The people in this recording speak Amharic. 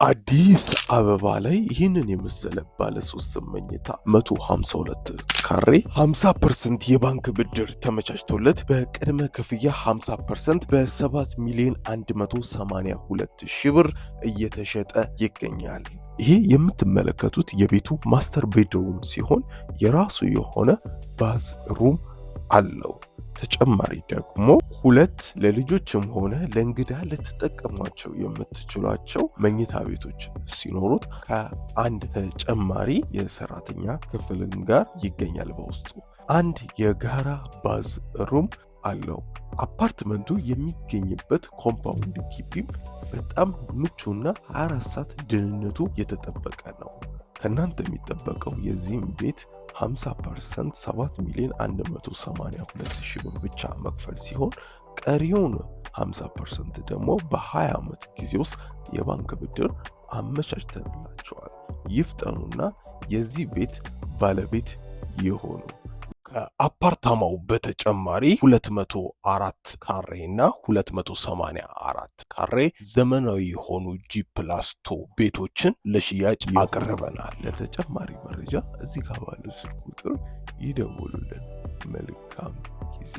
አዲስ አበባ ላይ ይህንን የመሰለ ባለ 3 መኝታ 152 ካሬ 50% የባንክ ብድር ተመቻችቶለት በቅድመ ክፍያ 50% በ7 ሚሊዮን 182 ሺህ ብር እየተሸጠ ይገኛል። ይሄ የምትመለከቱት የቤቱ ማስተር ቤድሩም ሲሆን የራሱ የሆነ ባዝ ሩም አለው። ተጨማሪ ደግሞ 2 ለልጆችም ሆነ ለእንግዳ ልትጠቀሟቸው የምትችሏቸው መኝታ ቤቶች ሲኖሩት ከአንድ ተጨማሪ የሰራተኛ ክፍልም ጋር ይገኛል። በውስጡ አንድ የጋራ ባዝ ሩም አለው። አፓርትመንቱ የሚገኝበት ኮምፓውንድ ግቢም በጣም ምቹና 24 ሰዓት ደህንነቱ የተጠበቀ ነው። ከናንተ የሚጠበቀው የዚህም ቤት 50% 7 ሚሊዮን 182 ሺህ ብር ብቻ መክፈል ሲሆን ቀሪውን 50% ደግሞ በ20 ዓመት ጊዜ ውስጥ የባንክ ብድር አመቻችተንላቸዋል። ይፍጠኑና የዚህ ቤት ባለቤት ይሆኑ። ከአፓርታማው በተጨማሪ 204 ካሬ እና 284 ካሬ ዘመናዊ የሆኑ G+2 ቤቶችን ለሽያጭ አቅርበናል። ለተጨማሪ መረጃ እዚህ ጋር ባለው ስልክ ቁጥር ይደውሉልን። መልካም ጊዜ